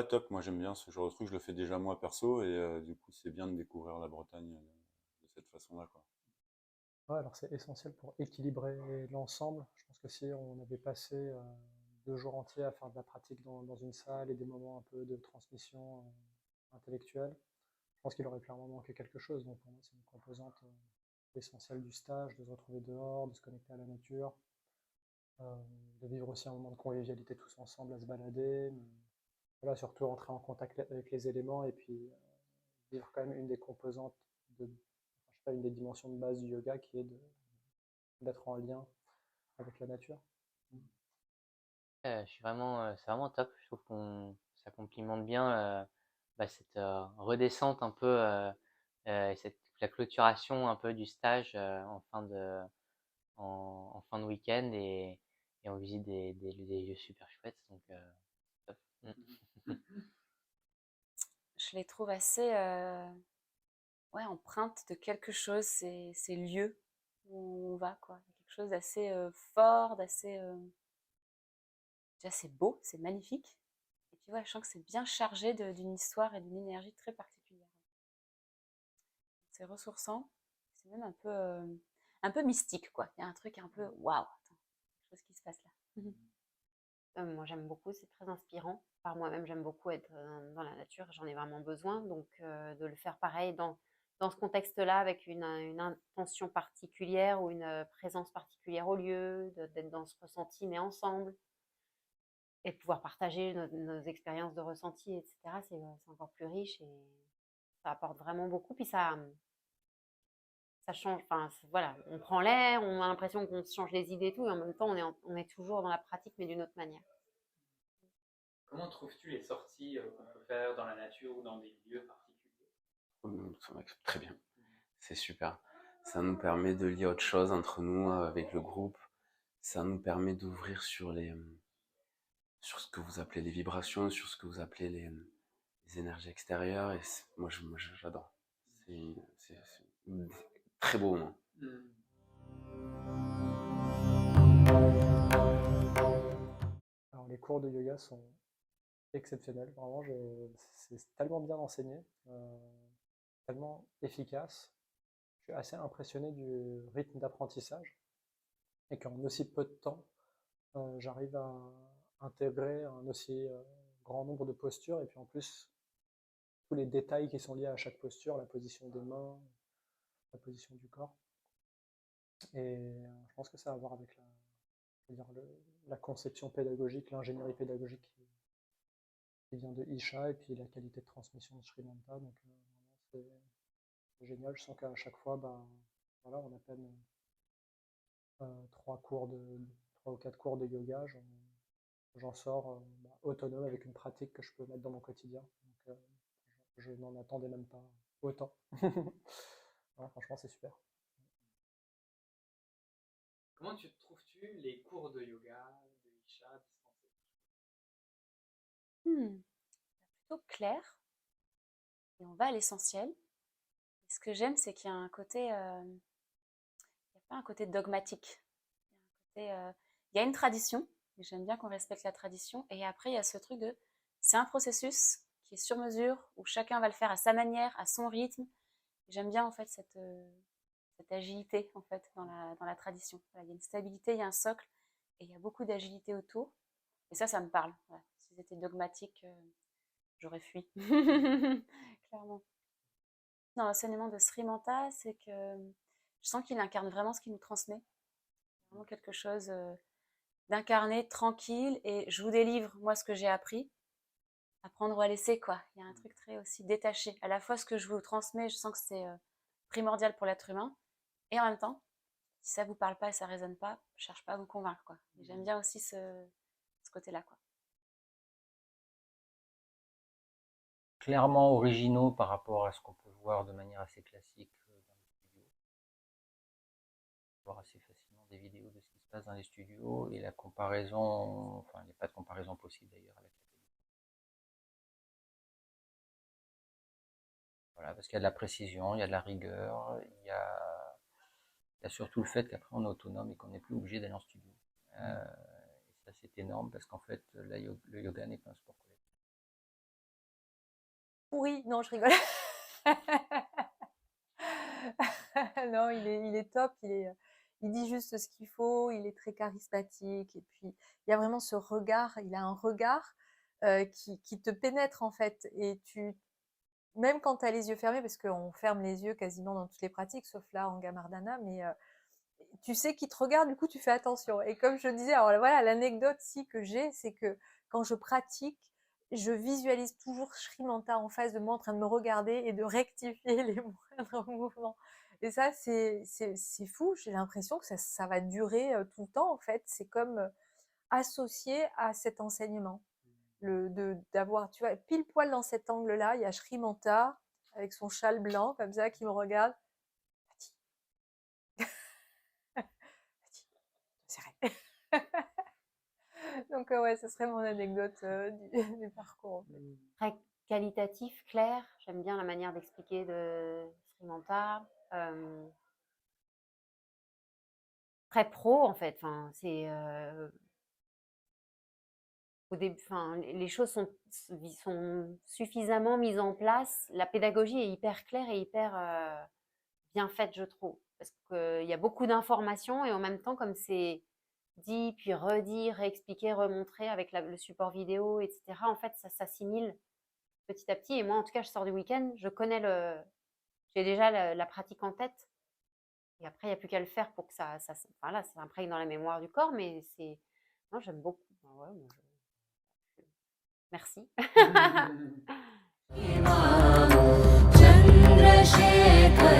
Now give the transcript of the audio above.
top. Moi, j'aime bien ce genre de truc. Je le fais déjà moi perso et du coup, c'est bien de découvrir la Bretagne de cette façon-là, quoi. Ouais, alors c'est essentiel pour équilibrer l'ensemble. Je pense que si on avait passé 2 jours entiers à faire de la pratique dans une salle et des moments un peu de transmission intellectuelle, je pense qu'il aurait clairement manqué quelque chose. Donc pour moi, c'est une composante essentielle du stage, de se retrouver dehors, de se connecter à la nature, euh, de vivre aussi un moment de convivialité tous ensemble, à se balader. Mais voilà, surtout entrer en contact avec les éléments et puis vivre quand même une des composantes enfin, je sais pas, une des dimensions de base du yoga qui est d'être en lien avec la nature. Je suis vraiment, c'est vraiment top. Je trouve qu'on ça complimente bien cette redescente un peu, la clôturation un peu du stage en fin de week-end et on visite des lieux super chouettes. Donc, top. Mm. Je les trouve assez ouais, empreintes de quelque chose, ces lieux où on va, quoi. Quelque chose d'assez fort, d'assez. Déjà, c'est beau, c'est magnifique. Et puis, ouais, je sens que c'est bien chargé d'une histoire et d'une énergie très particulière. C'est ressourçant, c'est même un peu mystique, quoi. Il y a un truc un peu waouh, attends, quelque chose qui se passe là. Moi, j'aime beaucoup, c'est très inspirant. Par moi-même, j'aime beaucoup être dans la nature, j'en ai vraiment besoin. Donc, de le faire pareil dans ce contexte-là, avec une intention particulière ou une présence particulière au lieu, d'être dans ce ressenti, mais ensemble, et de pouvoir partager nos expériences de ressenti, etc., c'est encore plus riche et ça apporte vraiment beaucoup. Puis ça change, enfin, voilà, on prend l'air, on a l'impression qu'on se change les idées et tout, et en même temps, on est toujours dans la pratique, mais d'une autre manière. Comment trouves-tu les sorties qu'on peut faire dans la nature ou dans des lieux particuliers? Très bien, c'est super. Ça nous permet de lier autre chose entre nous avec le groupe. Ça nous permet d'ouvrir sur ce que vous appelez les vibrations, sur ce que vous appelez les énergies extérieures. Et j'adore. C'est très beau moment. Alors les cours de yoga sont exceptionnels, vraiment, c'est tellement bien enseigné, tellement efficace. Je suis assez impressionné du rythme d'apprentissage et qu'en aussi peu de temps, j'arrive à intégrer un aussi grand nombre de postures et puis en plus tous les détails qui sont liés à chaque posture, la position des mains, la position du corps. Et je pense que ça a à voir avec je veux dire, la conception pédagogique, l'ingénierie pédagogique qui vient de Isha et puis la qualité de transmission de Sri Lanka. Donc c'est génial. Je sens qu'à chaque fois, bah, voilà, on appelle 3 ou 4 cours de yoga. J'en sors bah, autonome avec une pratique que je peux mettre dans mon quotidien. Donc, je n'en attendais même pas autant. Voilà, franchement, c'est super. Comment trouves-tu les cours de yoga, de Isha dispensés? Plutôt clair, et on va à l'essentiel. Et ce que j'aime, c'est qu'il y a un côté, il n'y a pas un côté dogmatique. Il y a une tradition, et j'aime bien qu'on respecte la tradition. Et après, il y a ce truc de, c'est un processus qui est sur mesure, où chacun va le faire à sa manière, à son rythme. Et j'aime bien en fait cette agilité en fait dans la tradition. Voilà, il y a une stabilité, il y a un socle, et il y a beaucoup d'agilité autour. Et ça me parle. Voilà. Si c'était dogmatique, j'aurais fui. Clairement. Dans l'enseignement de Sri Manta, c'est que je sens qu'il incarne vraiment ce qu'il nous transmet. Vraiment quelque chose d'incarné, tranquille, et je vous délivre, moi, ce que j'ai appris, à prendre ou à laisser, quoi. Il y a un truc très aussi détaché. À la fois, ce que je vous transmets, je sens que c'est primordial pour l'être humain, et en même temps, si ça vous parle pas et ça résonne pas, je cherche pas à vous convaincre, quoi. Et j'aime bien aussi ce côté-là, quoi. Clairement originaux par rapport à ce qu'on peut voir de manière assez classique dans les studios. On peut voir assez facilement des vidéos de ce qui se passe dans les studios et la comparaison, enfin il n'y a pas de comparaison possible d'ailleurs avec la télé. Voilà, parce qu'il y a de la précision, il y a de la rigueur, il y a surtout le fait qu'après on est autonome et qu'on n'est plus obligé d'aller en studio. Et ça c'est énorme parce qu'en fait le yoga n'est pas un sport collectif. pourri. Non, je rigole. Non, il est top. Il dit juste ce qu'il faut. Il est très charismatique. Et puis, il y a vraiment ce regard. Il a un regard qui te pénètre, en fait. Et même quand tu as les yeux fermés, parce qu'on ferme les yeux quasiment dans toutes les pratiques, sauf là en Gamardana, mais tu sais qu'il te regarde, du coup tu fais attention. Et comme je disais, alors voilà, l'anecdote que j'ai, c'est que quand je pratique, je visualise toujours Shri Manta en face de moi en train de me regarder et de rectifier les moindres mouvements. Et ça, c'est fou, j'ai l'impression que ça va durer tout le temps en fait. C'est comme associé à cet enseignement. D'avoir, tu vois, pile poil dans cet angle-là, il y a Shri Manta avec son châle blanc comme ça qui me regarde. C'est vrai. Donc ouais, ce serait mon anecdote du parcours. En fait. Très qualitatif, clair. J'aime bien la manière d'expliquer de Shri Manta. Très pro en fait. Enfin, c'est au début, enfin, les choses sont suffisamment mises en place. La pédagogie est hyper claire et hyper bien faite, je trouve. Parce qu'il y a beaucoup d'informations et en même temps, comme c'est dit, puis redit, réexpliqué, remontré avec le support vidéo, etc., en fait, ça s'assimile petit à petit. Et moi, en tout cas, je sors du week-end, j'ai déjà la pratique en tête. Et après, il n'y a plus qu'à le faire pour que ça imprègne dans la mémoire du corps. Mais non, j'aime beaucoup. Ouais, merci. Chandrasekhar